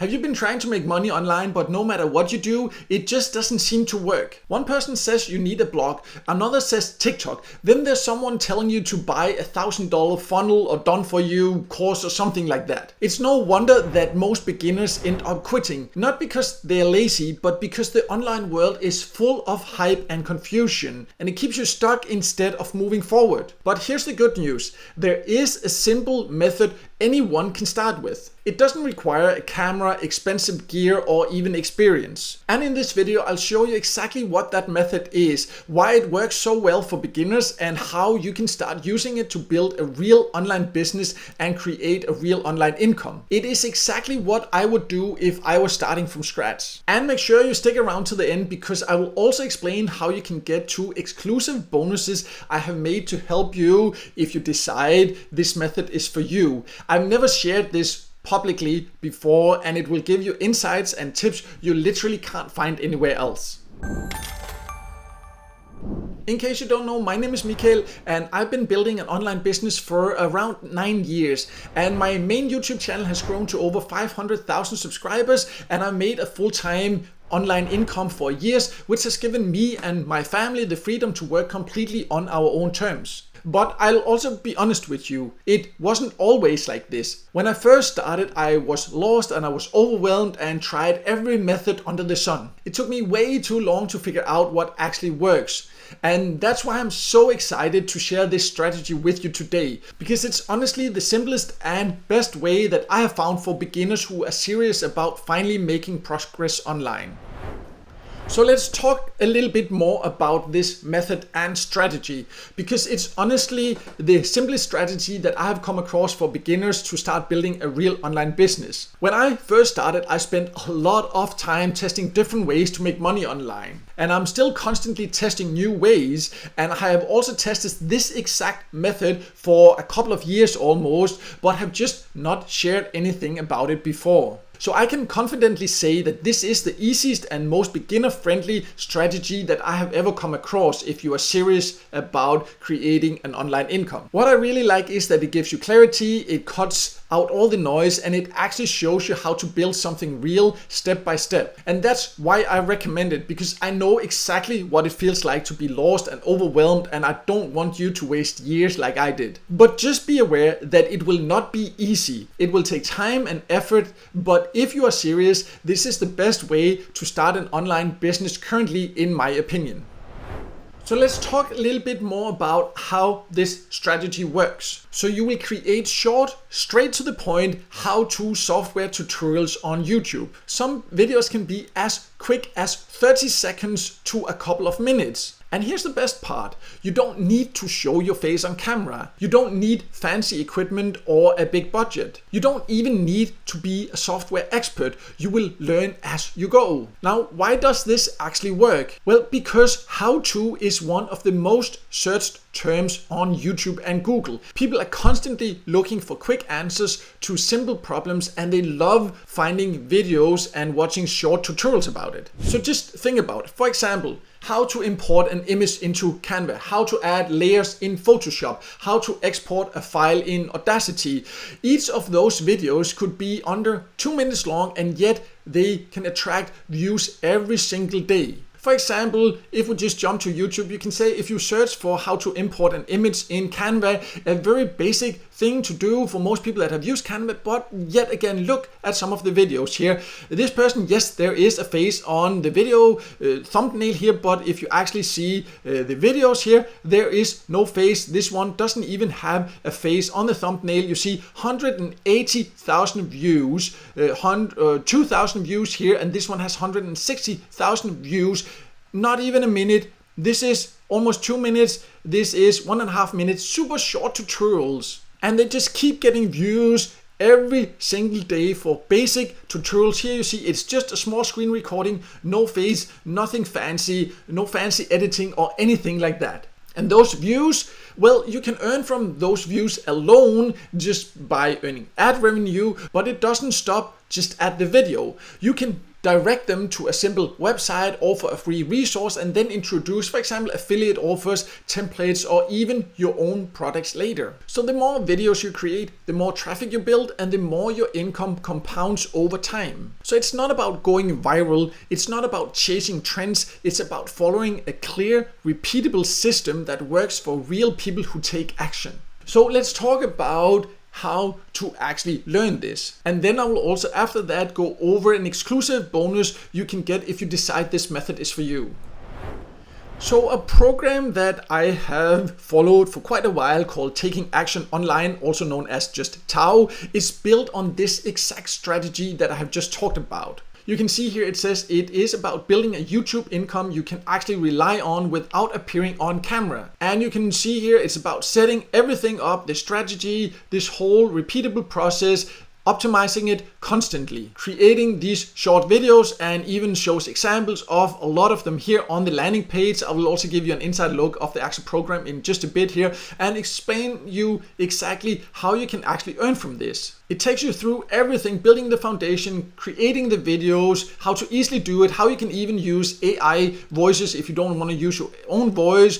Have you been trying to make money online, but no matter what you do, it just doesn't seem to work? One person says you need a blog, another says TikTok, then there's someone telling you to buy $1,000 funnel or done for you course or something like that. It's no wonder that most beginners end up quitting, not because they're lazy, but because the online world is full of hype and confusion, and it keeps you stuck instead of moving forward. But here's the good news. There is a simple method anyone can start with. It doesn't require a camera, expensive gear, or even experience. And in this video, I'll show you exactly what that method is, why it works so well for beginners, and how you can start using it to build a real online business and create a real online income. It is exactly what I would do if I was starting from scratch. And make sure you stick around to the end, because I will also explain how you can get 2 exclusive bonuses I have made to help you if you decide this method is for you. I've never shared this publicly before, and it will give you insights and tips you literally can't find anywhere else. In case you don't know, my name is Mikael, and I've been building an online business for around 9 years, and my main YouTube channel has grown to over 500,000 subscribers, and I made a full-time online income for years, which has given me and my family the freedom to work completely on our own terms. But I'll also be honest with you, it wasn't always like this. When I first started, I was lost and I was overwhelmed and tried every method under the sun. It took me way too long to figure out what actually works. And that's why I'm so excited to share this strategy with you today, because it's honestly the simplest and best way that I have found for beginners who are serious about finally making progress online. So let's talk a little bit more about this method and strategy, because it's honestly the simplest strategy that I have come across for beginners to start building a real online business. When I first started, I spent a lot of time testing different ways to make money online. And I'm still constantly testing new ways, and I have also tested this exact method for a couple of years almost, but have just not shared anything about it before. So I can confidently say that this is the easiest and most beginner-friendly strategy that I have ever come across if you are serious about creating an online income. What I really like is that it gives you clarity, it cuts out all the noise, and it actually shows you how to build something real step by step. And that's why I recommend it, because I know exactly what it feels like to be lost and overwhelmed, and I don't want you to waste years like I did. But just be aware that it will not be easy. It will take time and effort, but if you are serious, this is the best way to start an online business currently, in my opinion. So let's talk a little bit more about how this strategy works. So you will create short, straight to the point how-to software tutorials on YouTube. Some videos can be as quick as 30 seconds to a couple of minutes. And here's the best part. You don't need to show your face on camera. You don't need fancy equipment or a big budget. You don't even need to be a software expert. You will learn as you go. Now, why does this actually work? Well, because how-to is one of the most searched terms on YouTube and Google. People are constantly looking for quick answers to simple problems, and they love finding videos and watching short tutorials about it. So just think about it. For example, how to import an image into Canva, how to add layers in Photoshop, how to export a file in Audacity. Each of those videos could be under 2 minutes long, and yet they can attract views every single day. For example, if we just jump to YouTube, you can say if you search for how to import an image in Canva, a very basic thing to do for most people that have used Canva, but yet again, look at some of the videos here. This person, yes, there is a face on the video thumbnail here, but if you actually see the videos here, there is no face. This one doesn't even have a face on the thumbnail. You see 180,000 views, 2,000 views here, and this one has 160,000 views. Not even a minute. This is almost 2 minutes. This is 1.5 minutes. Super short tutorials. And they just keep getting views every single day for basic tutorials. Here you see it's just a small screen recording, no face, nothing fancy, no fancy editing or anything like that. And those views, Well, you can earn from those views alone just by earning ad revenue, but it doesn't stop just at the video. You can direct them to a simple website, offer a free resource, and then introduce, for example, affiliate offers, templates, or even your own products later. So the more videos you create, the more traffic you build, and the more your income compounds over time. So it's not about going viral, it's not about chasing trends, it's about following a clear, repeatable system that works for real people who take action. So let's talk about how to actually learn this. And then I will also after that go over an exclusive bonus you can get if you decide this method is for you. So a program that I have followed for quite a while called Taking Action Online, also known as just TAO, is built on this exact strategy that I have just talked about. You can see here it says it is about building a YouTube income you can actually rely on without appearing on camera. And you can see here it's about setting everything up, the strategy, this whole repeatable process, optimizing it constantly, creating these short videos, and even shows examples of a lot of them here on the landing page. I will also give you an inside look of the actual program in just a bit here and explain you exactly how you can actually earn from this. It takes you through everything, building the foundation, creating the videos, how to easily do it, how you can even use AI voices if you don't want to use your own voice,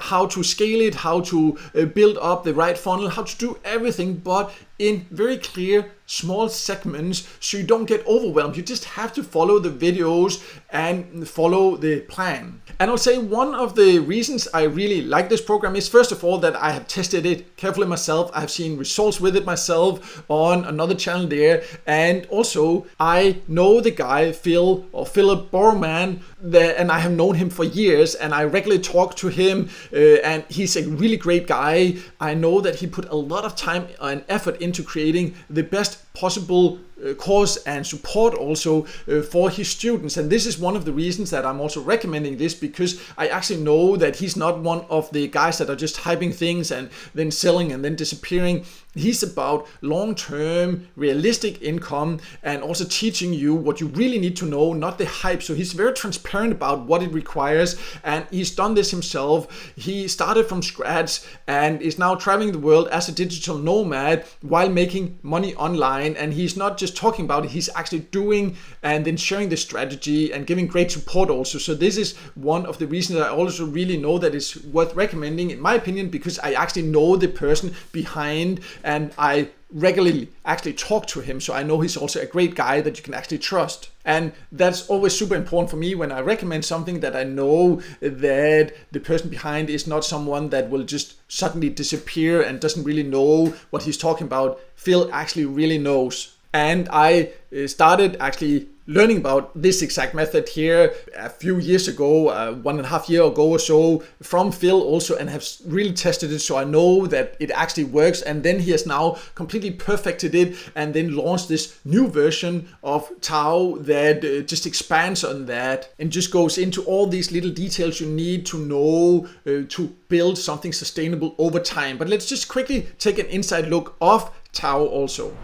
how to scale it, how to build up the right funnel, how to do everything, but in very clear small segments so you don't get overwhelmed. You just have to follow the videos and follow the plan. And I'll say one of the reasons I really like this program is first of all that I have tested it carefully myself. I have seen results with it myself on another channel there, and also I know the guy Philip Borman, and I have known him for years and I regularly talk to him, and he's a really great guy. I know that he put a lot of time and effort into creating the best possible course and support also for his students. And this is one of the reasons that I'm also recommending this, because I actually know that he's not one of the guys that are just hyping things and then selling and then disappearing. He's about long-term realistic income and also teaching you what you really need to know, not the hype. So he's very transparent about what it requires, and he's done this himself. He started from scratch and is now traveling the world as a digital nomad while making money online. And he's not just talking about it, he's actually doing and then sharing the strategy and giving great support also. So this is one of the reasons I also really know that it's worth recommending, in my opinion, because I actually know the person behind and I regularly actually talk to him, so I know he's also a great guy that you can actually trust. And that's always super important for me when I recommend something, that I know that the person behind is not someone that will just suddenly disappear and doesn't really know what he's talking about. Phil actually really knows. And I started actually learning about this exact method here a few years ago, 1.5 years ago or so, from Phil also, and have really tested it, so I know that it actually works. And then he has now completely perfected it and then launched this new version of TAO that just expands on that and just goes into all these little details you need to know to build something sustainable over time. But let's just quickly take an inside look of TAO also.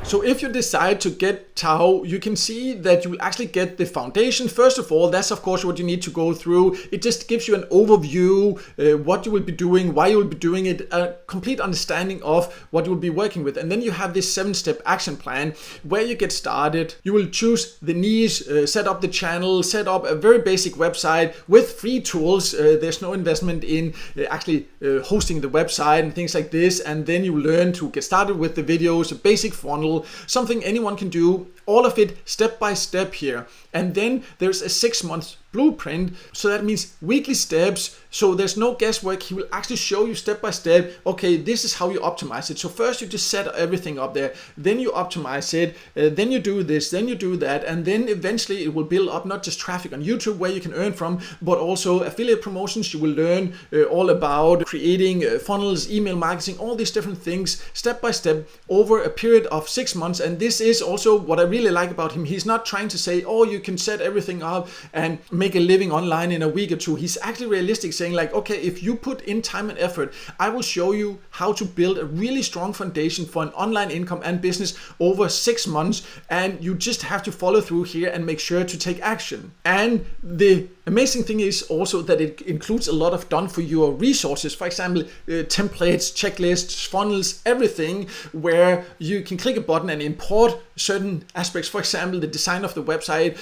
So if you decide to get TAO, you can see that you will actually get the foundation. First of all, that's of course what you need to go through. It just gives you an overview, what you will be doing, why you will be doing it, a complete understanding of what you will be working with. And then you have this 7-step action plan where you get started. You will choose the niche, set up the channel, set up a very basic website with free tools. There's no investment in actually hosting the website and things like this. And then you learn to get started with the videos, a basic funnel, something anyone can do, all of it step by step here. And then there's a 6-month blueprint, so that means weekly steps, so there's no guesswork. He will actually show you step by step, okay, this is how you optimize it. So first you just set everything up there, then you optimize it, then you do this, then you do that, and then eventually it will build up not just traffic on YouTube where you can earn from, but also affiliate promotions. You will learn all about creating funnels, email marketing, all these different things step by step over a period of 6 months. And this is also what I really like about him. He's not trying to say, oh, you can set everything up and make a living online in a week or two. He's actually realistic, saying like, okay, if you put in time and effort, I will show you how to build a really strong foundation for an online income and business over 6 months, and you just have to follow through here and make sure to take action. And the amazing thing is also that it includes a lot of done for you resources, for example, templates, checklists, funnels, everything, where you can click a button and import certain aspects. For example, the design of the website,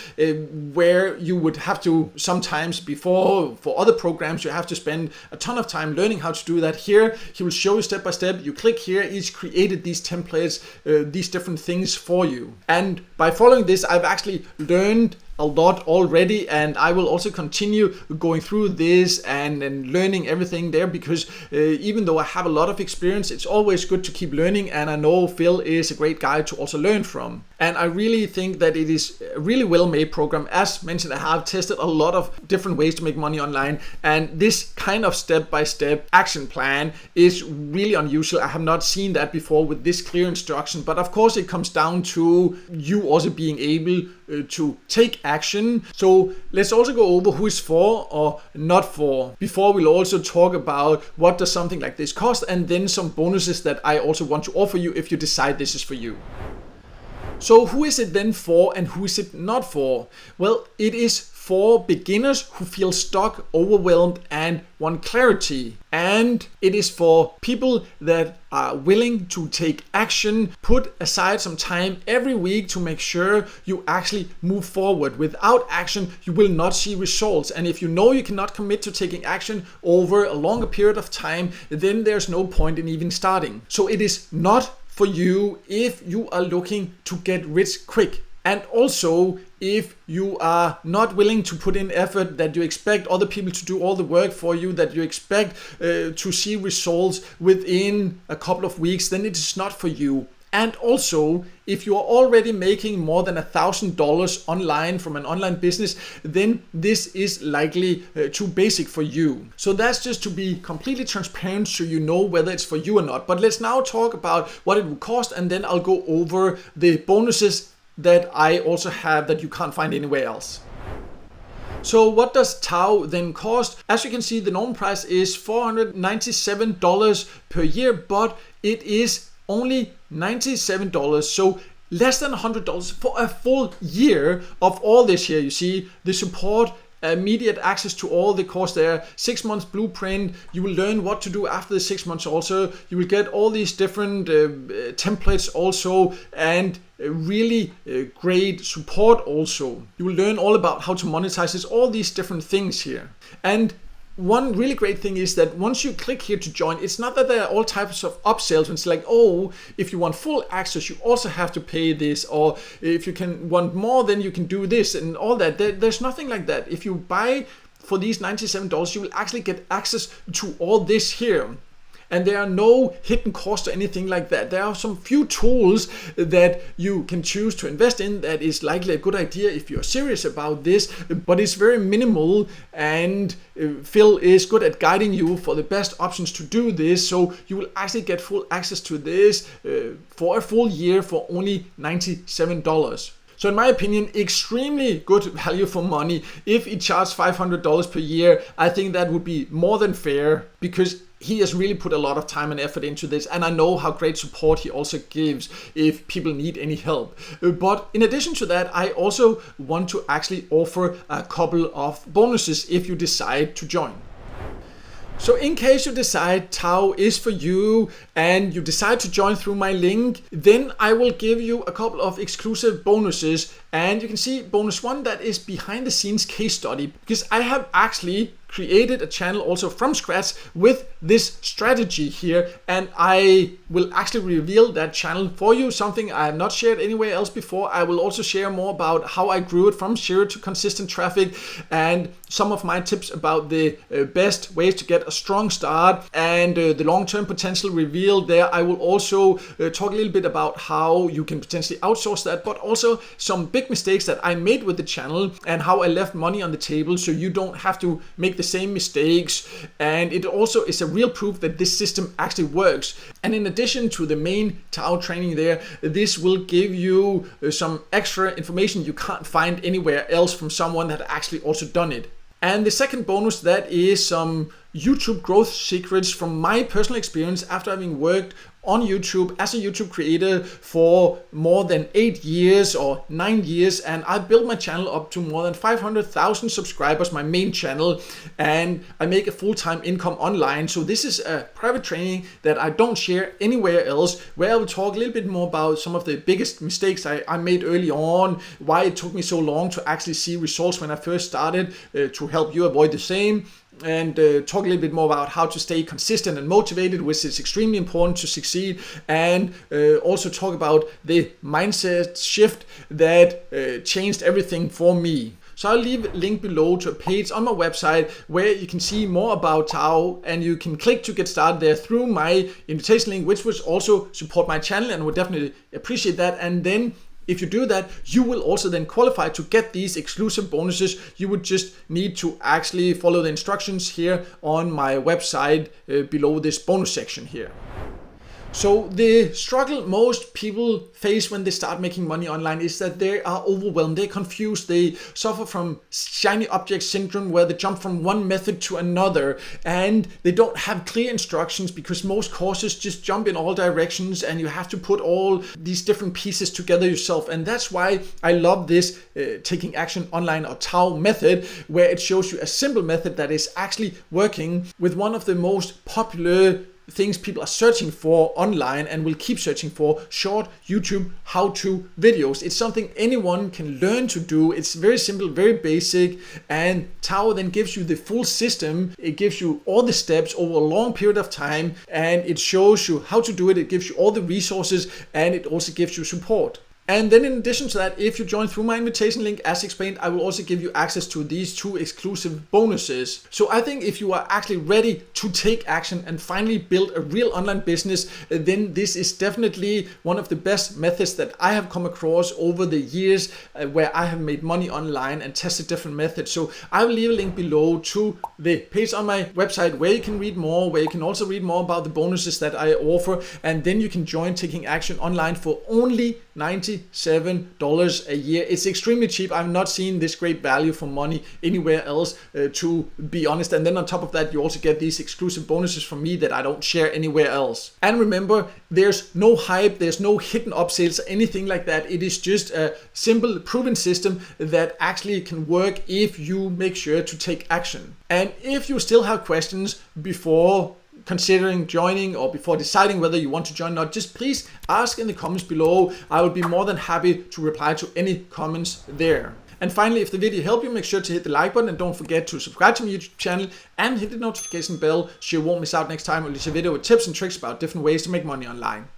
where you would have to sometimes before, for other programs, you have to spend a ton of time learning how to do that. Here, he will show you step by step. You click here, he's created these templates, these different things for you. And by following this, I've actually learned a lot already, and I will also continue going through this and learning everything there, because even though I have a lot of experience, it's always good to keep learning, and I know Phil is a great guy to also learn from. And I really think that it is a really well-made program. As mentioned, I have tested a lot of different ways to make money online, and this kind of step-by-step action plan is really unusual. I have not seen that before with this clear instruction, but of course it comes down to you also being able to take action. So let's also go over who is for or not for. Before, we'll also talk about what does something like this cost, and then some bonuses that I also want to offer you if you decide this is for you. So who is it then for, and who is it not for? Well, it is for beginners who feel stuck, overwhelmed, and want clarity. And it is for people that are willing to take action, put aside some time every week to make sure you actually move forward. Without action, you will not see results. And if you know you cannot commit to taking action over a longer period of time, then there's no point in even starting. So it is not for you if you are looking to get rich quick. And also, if you are not willing to put in effort, that you expect other people to do all the work for you, that you expect to see results within a couple of weeks, then it is not for you. And also, if you are already making more than $1,000 online from an online business, then this is likely too basic for you. So that's just to be completely transparent, so you know whether it's for you or not. But let's now talk about what it will cost, and then I'll go over the bonuses that I also have that you can't find anywhere else. So what does Tao then cost? As you can see, the normal price is $497 per year, but it is only $97, so less than $100 for a full year of all this here. You see the support, immediate access to all the course there, 6 months blueprint. You will learn what to do after the 6 months also. You will get all these different templates also, and really great support also. You will learn all about how to monetize this, all these different things here. And one really great thing is that once you click here to join, it's not that there are all types of upsells. It's like, oh, if you want full access, you also have to pay this, or if you can want more, then you can do this and all that. There's nothing like that. If you buy for these $97, you will actually get access to all this here. And there are no hidden costs or anything like that. There are some few tools that you can choose to invest in that is likely a good idea if you're serious about this, but it's very minimal, and Phil is good at guiding you for the best options to do this. So you will actually get full access to this for a full year for only $97. So in my opinion, extremely good value for money. If he charged $500 per year, I think that would be more than fair, because he has really put a lot of time and effort into this, and I know how great support he also gives if people need any help. But in addition to that, I also want to actually offer a couple of bonuses if you decide to join. So in case you decide Tao is for you and you decide to join through my link, then I will give you a couple of exclusive bonuses. And you can see bonus one, that is behind the scenes case study, because I have actually created a channel also from scratch with this strategy here, and I will actually reveal that channel for you, something I have not shared anywhere else before. I will also share more about how I grew it from 0 to consistent traffic, and some of my tips about the best ways to get a strong start, and the long-term potential revealed there. I will also talk a little bit about how you can potentially outsource that, but also some big mistakes that I made with the channel and how I left money on the table, so you don't have to make the same mistakes, and it also is a real proof that this system actually works. And in addition to the main Tao training there, this will give you some extra information you can't find anywhere else from someone that actually also done it. And the second bonus, that is some YouTube growth secrets from my personal experience after having worked on YouTube as a YouTube creator for more than 8 years or 9 years, and I built my channel up to more than 500,000 subscribers, my main channel, and I make a full-time income online. So this is a private training that I don't share anywhere else, where I will talk a little bit more about some of the biggest mistakes I made early on, why it took me so long to actually see results when I first started, to help you avoid the same, and talk a little bit more about how to stay consistent and motivated, which is extremely important to succeed, and also talk about the mindset shift that changed everything for me. So I'll leave a link below to a page on my website where you can see more about Tao, and you can click to get started there through my invitation link, which will also support my channel, and would definitely appreciate that. And then if you do that, you will also then qualify to get these exclusive bonuses. You would just need to actually follow the instructions here on my website below this bonus section here. So the struggle most people face when they start making money online is that they are overwhelmed, they're confused, they suffer from shiny object syndrome, where they jump from one method to another, and they don't have clear instructions because most courses just jump in all directions and you have to put all these different pieces together yourself. And that's why I love this taking action online, or Tao method, where it shows you a simple method that is actually working with one of the most popular things people are searching for online and will keep searching for: short YouTube how-to videos. It's something anyone can learn to do. It's very simple, very basic, and Tao then gives you the full system. It gives you all the steps over a long period of time, and it shows you how to do it. It gives you all the resources, and it also gives you support. And then in addition to that, if you join through my invitation link, as explained, I will also give you access to these 2 exclusive bonuses. So I think if you are actually ready to take action and finally build a real online business, then this is definitely one of the best methods that I have come across over the years, where I have made money online and tested different methods. So I will leave a link below to the page on my website where you can read more, where you can also read more about the bonuses that I offer, and then you can join taking action online for only $97 a year. It's extremely cheap. I've not seen this great value for money anywhere else, to be honest. And then on top of that, you also get these exclusive bonuses from me that I don't share anywhere else. And remember, there's no hype, there's no hidden upsells, anything like that. It is just a simple, proven system that actually can work if you make sure to take action. And if you still have questions before considering joining or before deciding whether you want to join or not, just please ask in the comments below. I will be more than happy to reply to any comments there. And finally, if the video helped you, make sure to hit the like button, and don't forget to subscribe to my YouTube channel and hit the notification bell so you won't miss out next time I release a video with tips and tricks about different ways to make money online.